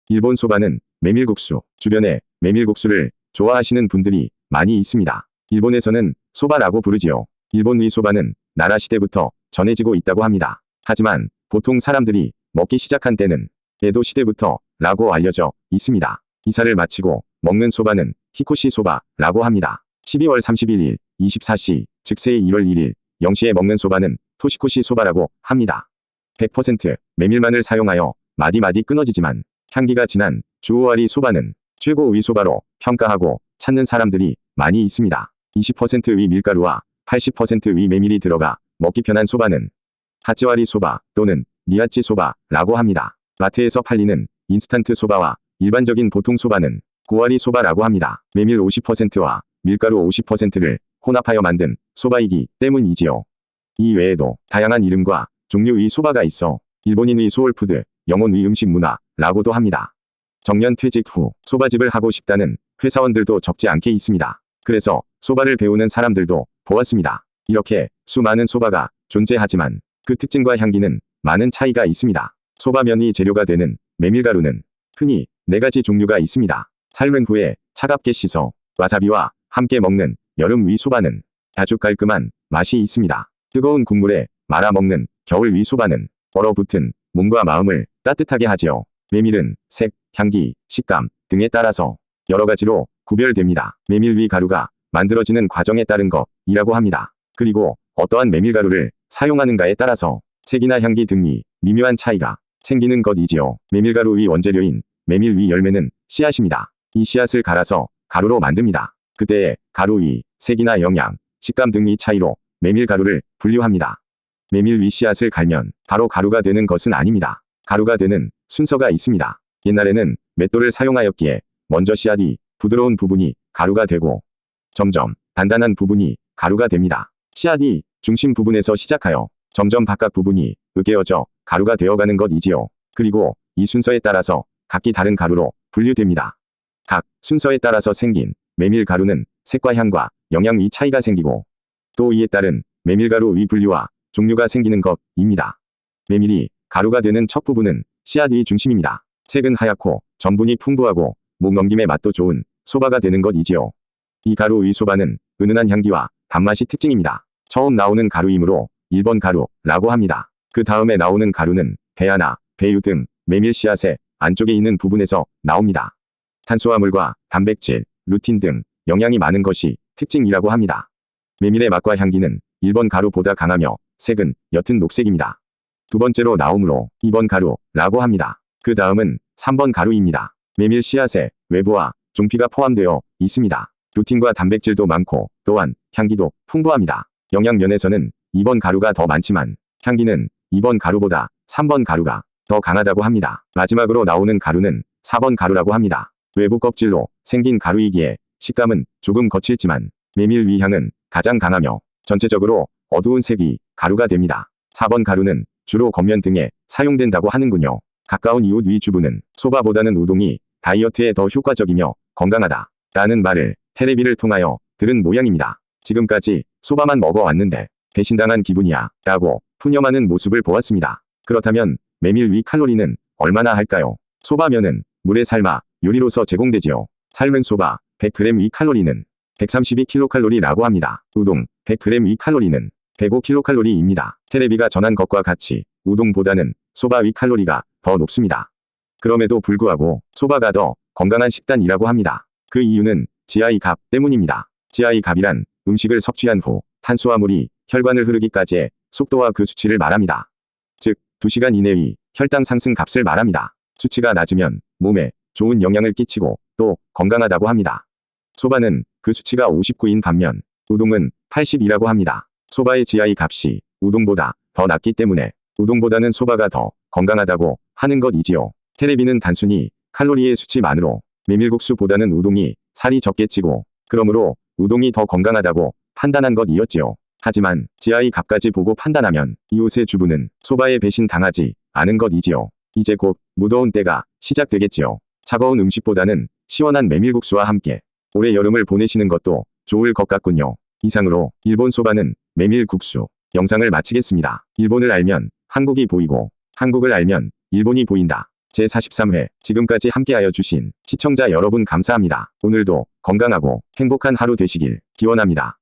일본 소바는 메밀국수. 주변에 메밀국수를 좋아하시는 분들이 많이 있습니다. 일본에서는 소바라고 부르지요. 일본의 소바는 나라 시대부터 전해지고 있다고 합니다. 하지만 보통 사람들이 먹기 시작한 때는 에도 시대부터 라고 알려져 있습니다. 이사를 마치고 먹는 소바는 히코시 소바라고 합니다. 12월 31일 24시, 즉 새해 1월 1일 0시에 먹는 소바는 토시코시 소바라고 합니다. 100% 메밀만을 사용하여 마디마디 끊어지지만 향기가 진한 주오와리 소바는 최고의 소바로 평가하고 찾는 사람들이 많이 있습니다. 20%의 밀가루와 80%의 메밀이 들어가 먹기 편한 소바는 하찌와리 소바 또는 니하찌 소바라고 합니다. 마트에서 팔리는 인스턴트 소바와 일반적인 보통 소바는 고와리 소바라고 합니다. 메밀 50%와 밀가루 50%를 혼합하여 만든 소바이기 때문이지요. 이 외에도 다양한 이름과 종류의 소바가 있어 일본인의 소울푸드, 영혼의 음식 문화라고도 합니다. 정년 퇴직 후 소바집을 하고 싶다는 회사원들도 적지 않게 있습니다. 그래서 소바를 배우는 사람들도 보았습니다. 이렇게 수많은 소바가 존재하지만 그 특징과 향기는 많은 차이가 있습니다. 소바면이 재료가 되는 메밀가루는 흔히 4가지 종류가 있습니다. 삶은 후에 차갑게 씻어 와사비와 함께 먹는 여름 위 소바는 아주 깔끔한 맛이 있습니다. 뜨거운 국물에 말아 먹는 겨울 위 소바는 얼어붙은 몸과 마음을 따뜻하게 하지요. 메밀은 색, 향기, 식감 등에 따라서 여러 가지로 구별됩니다. 메밀 위 가루가 만들어지는 과정에 따른 것이라고 합니다. 그리고 어떠한 메밀가루를 사용하는가에 따라서 색이나 향기 등이 미묘한 차이가 생기는 것이지요. 메밀가루 위 원재료인 메밀 위 열매는 씨앗입니다. 이 씨앗을 갈아서 가루로 만듭니다. 그때의 가루 위, 색이나 영양, 식감 등의 차이로 메밀가루를 분류합니다. 메밀 위 씨앗을 갈면 바로 가루가 되는 것은 아닙니다. 가루가 되는 순서가 있습니다. 옛날에는 맷돌을 사용하였기에 먼저 씨앗이 부드러운 부분이 가루가 되고 점점 단단한 부분이 가루가 됩니다. 씨앗이 중심 부분에서 시작하여 점점 바깥 부분이 으깨어져 가루가 되어가는 것이지요. 그리고 이 순서에 따라서 각기 다른 가루로 분류됩니다. 각 순서에 따라서 생긴 메밀 가루는 색과 향과 영양의 차이가 생기고 또 이에 따른 메밀가루 위 분류와 종류가 생기는 것입니다. 메밀이 가루가 되는 첫 부분은 씨앗의 중심입니다. 색은 하얗고 전분이 풍부하고 목 넘김의 맛도 좋은 소바가 되는 것이지요. 이 가루 위 소바는 은은한 향기와 단맛이 특징입니다. 처음 나오는 가루이므로 1번 가루라고 합니다. 그 다음에 나오는 가루는 배아나 배유 등 메밀 씨앗의 안쪽에 있는 부분에서 나옵니다. 탄수화물과 단백질, 루틴 등 영양이 많은 것이 특징이라고 합니다. 메밀의 맛과 향기는 1번 가루보다 강하며 색은 옅은 녹색입니다. 두 번째로 나오므로 2번 가루라고 합니다. 그 다음은 3번 가루입니다. 메밀 씨앗의 외부와 종피가 포함되어 있습니다. 루틴과 단백질도 많고 또한 향기도 풍부합니다. 영양 면에서는 2번 가루가 더 많지만 향기는 2번 가루보다 3번 가루가 더 강하다고 합니다. 마지막으로 나오는 가루는 4번 가루라고 합니다. 외부 껍질로 생긴 가루이기에 식감은 조금 거칠지만 메밀 위 향은 가장 강하며 전체적으로 어두운 색이 가루가 됩니다. 4번 가루는 주로 겉면 등에 사용된다고 하는군요. 가까운 이웃 위 주부는 소바보다는 우동이 다이어트에 더 효과적이며 건강하다 라는 말을 테레비를 통하여 들은 모양입니다. 지금까지 소바만 먹어왔는데 배신당한 기분이야 라고 푸념하는 모습을 보았습니다. 그렇다면 메밀 위 칼로리는 얼마나 할까요? 소바면은 물에 삶아 요리로서 제공되지요. 삶은 소바 100g 위 칼로리는 132kcal라고 합니다. 우동 100g 위 칼로리는 105kcal입니다. 테레비가 전한 것과 같이 우동보다는 소바 위 칼로리가 더 높습니다. 그럼에도 불구하고 소바가 더 건강한 식단이라고 합니다. 그 이유는 지하의 값 때문입니다. 지하의 값이란 음식을 섭취한 후 탄수화물이 혈관을 흐르기까지의 속도와 그 수치를 말합니다. 즉 2시간 이내의 혈당 상승 값을 말합니다. 수치가 낮으면 몸에 좋은 영향을 끼치고 또 건강하다고 합니다. 소바는 그 수치가 59인 반면 우동은 80이라고 합니다. 소바의 지하의 값이 우동보다 더 낮기 때문에 우동보다는 소바가 더 건강하다고 하는 것이지요. 테레비는 단순히 칼로리의 수치만으로 메밀국수보다는 우동이 살이 적게 찌고 그러므로 우동이 더 건강하다고 판단한 것이었지요. 하지만 지하의 값까지 보고 판단하면 이웃의 주부는 소바에 배신당하지 않은 것이지요. 이제 곧 무더운 때가 시작되겠지요. 차가운 음식보다는 시원한 메밀국수와 함께 올해 여름을 보내시는 것도 좋을 것 같군요. 이상으로 일본 소바는 메밀국수 영상을 마치겠습니다. 일본을 알면 한국이 보이고 한국을 알면 일본이 보인다. 제43회 지금까지 함께하여 주신 시청자 여러분 감사합니다. 오늘도 건강하고 행복한 하루 되시길 기원합니다.